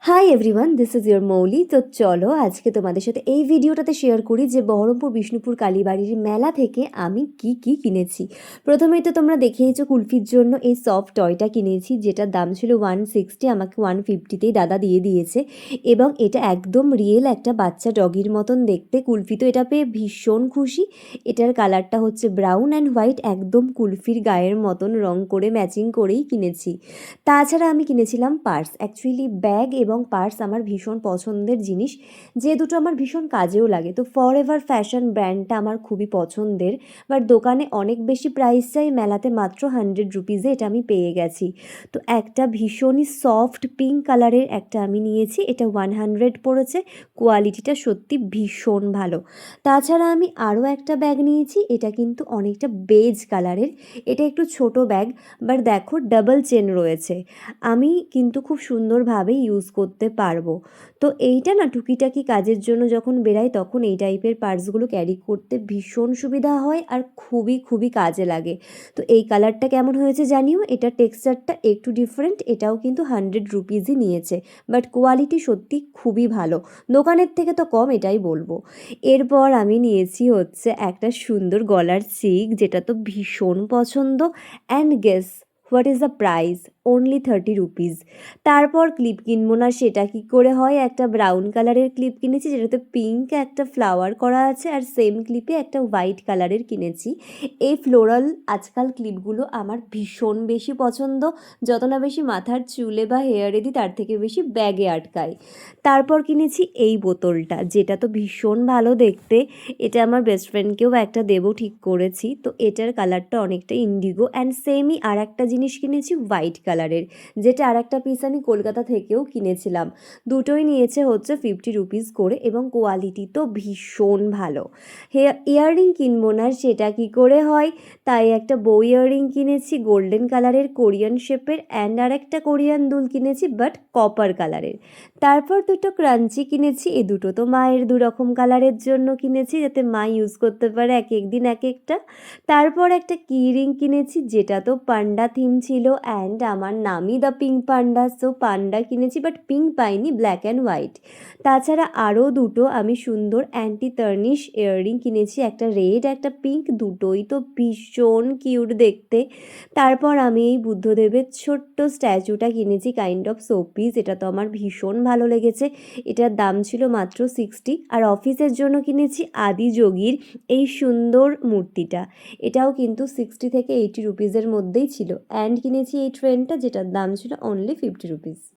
High everyone, this is your Mouli. তো চলো আজকে তোমাদের সাথে এই ভিডিওটাতে শেয়ার করি যে বহরমপুর বিষ্ণুপুর কালীবাড়ির মেলা থেকে আমি কি কি কিনেছি। প্রথমেই তো তোমরা দেখেইছো কুলফির জন্য এই সফট টয়টা কিনেছি, যেটার দাম ছিল 160, আমাকে 150তেই দাদা দিয়ে দিয়েছে। এবং এটা একদম রিয়েল একটা বাচ্চা ডগির মতন দেখতে। কুলফি তো এটা পেয়ে ভীষণ খুশি। এটার কালারটা হচ্ছে ব্রাউন অ্যান্ড হোয়াইট, একদম কুলফির গায়ের মতন রং করে ম্যাচিং করেই কিনেছি। তাছাড়া আমি কিনেছিলাম পার্স। অ্যাকচুয়ালি ব্যাগ এবং পার্স আমার ভীষণ পছন্দের জিনিস, যে দুটো আমার ভীষণ কাজেও লাগে। তো ফরএভার ফ্যাশন ব্র্যান্ডটা আমার খুবই পছন্দের, বাট দোকানে অনেক বেশি প্রাইস চাই, মেলাতে মাত্র 100 রুপিজে এটা আমি পেয়ে গেছি। তো একটা ভীষণই সফট পিঙ্ক কালারের একটা আমি নিয়েছি, এটা 100 পড়েছে। কোয়ালিটিটা সত্যি ভীষণ ভালো। তাছাড়া আমি আরও একটা ব্যাগ নিয়েছি, এটা কিন্তু অনেকটা বেজ কালারের। এটা একটু ছোট ব্যাগ, বাট দেখো ডাবল চেন রয়েছে। আমি কিন্তু খুব সুন্দরভাবে ইউজ করতে পারবো। তো এইটা না টুকিটাকি কাজের জন্য যখন বেরাই তখন এই টাইপের পার্সগুলো ক্যারি করতে ভীষণ সুবিধা হয় আর খুবই খুবই কাজে লাগে। তো এই কালারটা কেমন হয়েছে জানিও। এটা টেক্সচারটা একটু ডিফারেন্ট, এটাও কিন্তু 100 রুপিজই নিয়েছে, বাট কোয়ালিটি সত্যি খুবই ভালো। দোকানের থেকে তো কম, এটাই বলবো। এরপর আমি নিয়েছি হচ্ছে একটা সুন্দর গলার চিক, যেটা তো ভীষণ পছন্দ। And guess what is the price? Only 30 rupees. তারপর ক্লিপ কিনবো না সেটা কি করে হয়, একটা ব্রাউন কালারের ক্লিপ কিনেছি যেটাতে পিঙ্ক একটা ফ্লাওয়ার করা আছে, আর সেম ক্লিপে একটা হোয়াইট কালারের কিনেছি। এই ফ্লোরাল আজকাল ক্লিপগুলো আমার ভীষণ বেশি পছন্দ। যত না বেশি মাথার চুলে বা হেয়ারে দিই, তার থেকে বেশি ব্যাগে আটকায়। তারপর কিনেছি এই বোতলটা, যেটা তো ভীষণ ভালো দেখতে। এটা আমার বেস্ট ফ্রেন্ডকেও একটা দেবো ঠিক করেছি। তো এটার কালারটা অনেকটা ইন্ডিগো, অ্যান্ড সেমই আর একটা জিনিস কিনেছি হোয়াইট কালারের, যেটা আর একটা পিস আমি কলকাতা থেকেও কিনেছিলাম। দুটোই নিয়েছে হচ্ছে 50 রুপিস করে, এবং কোয়ালিটি তো ভীষণ ভালো। ইয়াররিং কিনবো না সেটা কি করে হয়, তাই একটা বউ ইয়াররিং কিনেছি গোল্ডেন কালারের কোরিয়ান শেপের, অ্যান্ড আর একটা কোরিয়ান দুল কিনেছি বাট কপার কালারের। তারপর দুটো ক্রাঞ্চি কিনেছি, এই দুটো তো মায়ের দুরকম কালারের জন্য কিনেছি, যাতে মা ইউজ করতে পারে এক এক দিন এক একটা। তারপর একটা কি রিং কিনেছি, যেটা তো পান্ডা থিম ছিল, অ্যান্ড আমার নামই দ্য পিঙ্ক পান্ডা, সো পান্ডা কিনেছি, বাট পিঙ্ক পাইনি, ব্ল্যাক অ্যান্ড হোয়াইট। তাছাড়া আরও দুটো আমি সুন্দর অ্যান্টি টার্নিশ ইয়াররিং কিনেছি, একটা রেড একটা পিঙ্ক, দুটোই তো ভীষণ কিউট দেখতে। তারপর আমি এই বুদ্ধদেবের ছোট্ট স্ট্যাচুটা কিনেছি, কাইন্ড অফ শোপিস। এটা তো আমার ভীষণ ভালো লেগেছে। এটার দাম ছিল মাত্র 60। আর অফিসের জন্য কিনেছি আদি যোগীর এই সুন্দর মূর্তিটা, এটাও কিন্তু 60 থেকে 80 রুপিজের মধ্যেই ছিল। অ্যান্ড কিনেছি এই ট্রেনটা, যেটার দাম ছিল অনলি 50 রুপিস।